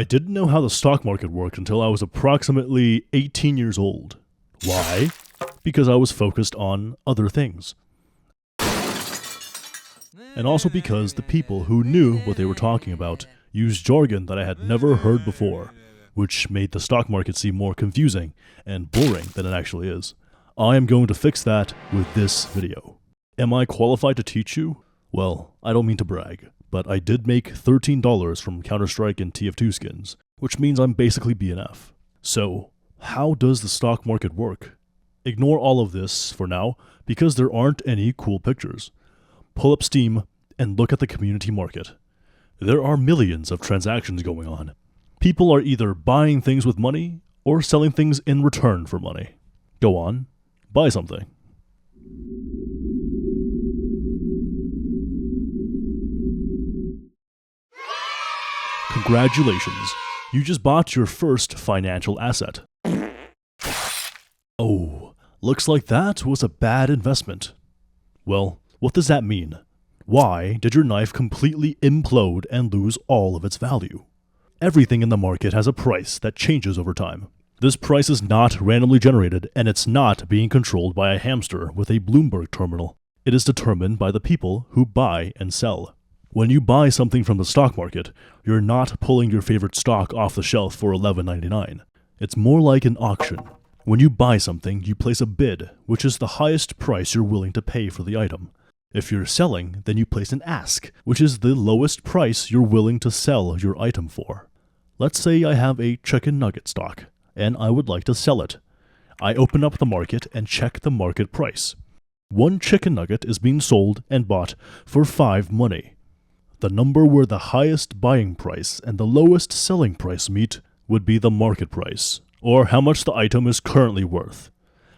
I didn't know how the stock market worked until I was approximately 18 years old. Why? Because I was focused on other things. And also because the people who knew what they were talking about used jargon that I had never heard before, which made the stock market seem more confusing and boring than it actually is. I am going to fix that with this video. Am I qualified to teach you? Well, I don't mean to brag, but I did make $13 from Counter-Strike and TF2 skins, which means I'm basically BNF. So, how does the stock market work? Ignore all of this for now, because there aren't any cool pictures. Pull up Steam and look at the community market. There are millions of transactions going on. People are either buying things with money or selling things in return for money. Go on, buy something. Congratulations, you just bought your first financial asset. Oh, looks like that was a bad investment. Well, what does that mean? Why did your knife completely implode and lose all of its value? Everything in the market has a price that changes over time. This price is not randomly generated, and it's not being controlled by a hamster with a Bloomberg terminal. It is determined by the people who buy and sell. When you buy something from the stock market, you're not pulling your favorite stock off the shelf for $11.99. It's more like an auction. When you buy something, you place a bid, which is the highest price you're willing to pay for the item. If you're selling, then you place an ask, which is the lowest price you're willing to sell your item for. Let's say I have a chicken nugget stock, and I would like to sell it. I open up the market and check the market price. One chicken nugget is being sold and bought for 5 money. The number where the highest buying price and the lowest selling price meet would be the market price, or how much the item is currently worth.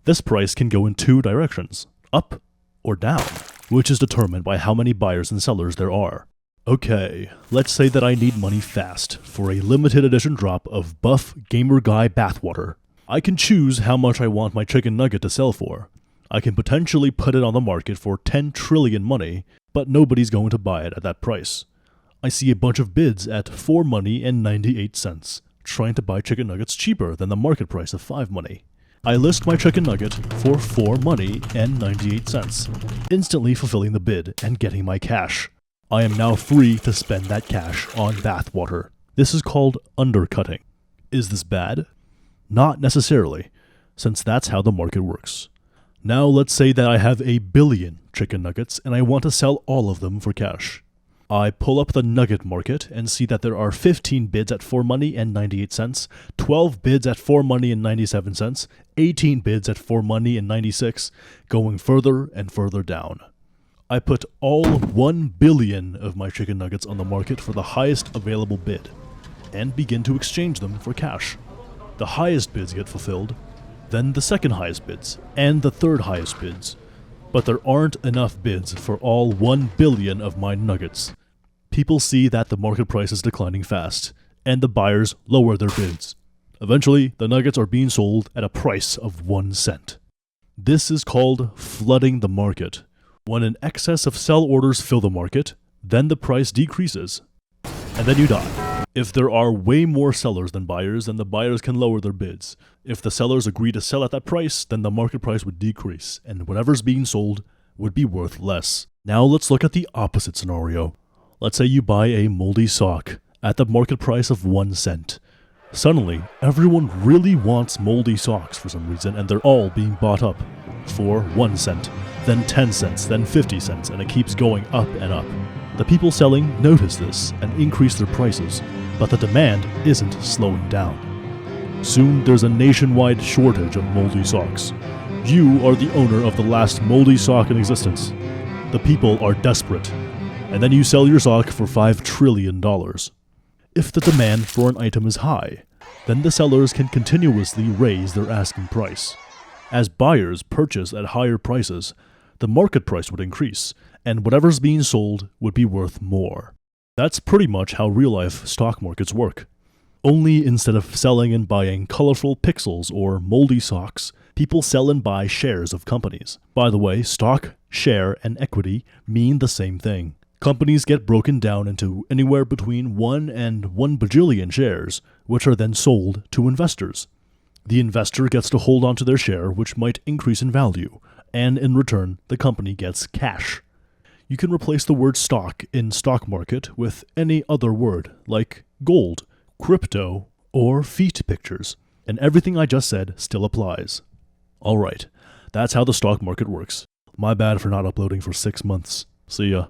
This price can go in 2 directions, up or down, which is determined by how many buyers and sellers there are. Okay, let's say that I need money fast for a limited edition drop of Buff Gamer Guy bathwater. I can choose how much I want my chicken nugget to sell for. I can potentially put it on the market for 10 trillion money, but nobody's going to buy it at that price. I see a bunch of bids at 4 money and 98 cents, trying to buy chicken nuggets cheaper than the market price of 5 money. I list my chicken nugget for 4 money and 98 cents, instantly fulfilling the bid and getting my cash. I am now free to spend that cash on bathwater. This is called undercutting. Is this bad? Not necessarily, since that's how the market works. Now let's say that I have a billion chicken nuggets and I want to sell all of them for cash. I pull up the nugget market and see that there are 15 bids at 4 money and 98 cents, 12 bids at 4 money and 97 cents, 18 bids at 4 money and 96, going further and further down. I put all 1 billion of my chicken nuggets on the market for the highest available bid, and begin to exchange them for cash. The highest bids get fulfilled, then the second highest bids, and the third highest bids. But there aren't enough bids for all 1 billion of my nuggets. People see that the market price is declining fast, and the buyers lower their bids. Eventually, the nuggets are being sold at a price of 1 cent. This is called flooding the market. When an excess of sell orders fill the market, then the price decreases, and then you die. If there are way more sellers than buyers, then the buyers can lower their bids. If the sellers agree to sell at that price, then the market price would decrease, and whatever's being sold would be worth less. Now let's look at the opposite scenario. Let's say you buy a moldy sock at the market price of 1 cent. Suddenly, everyone really wants moldy socks for some reason, and they're all being bought up for 1 cent, then 10 cents, then 50 cents, and it keeps going up and up. The people selling notice this and increase their prices, but the demand isn't slowing down. Soon there's a nationwide shortage of moldy socks. You are the owner of the last moldy sock in existence. The people are desperate, and then you sell your sock for $5 trillion. If the demand for an item is high, then the sellers can continuously raise their asking price. As buyers purchase at higher prices, the market price would increase, and whatever's being sold would be worth more. That's pretty much how real-life stock markets work. Only instead of selling and buying colorful pixels or moldy socks, people sell and buy shares of companies. By the way, stock, share, and equity mean the same thing. Companies get broken down into anywhere between 1 and 1 bajillion shares, which are then sold to investors. The investor gets to hold onto their share, which might increase in value, and in return, the company gets cash. You can replace the word stock in stock market with any other word, like gold, crypto, or feet pictures, and everything I just said still applies. Alright, that's how the stock market works. My bad for not uploading for 6 months. See ya.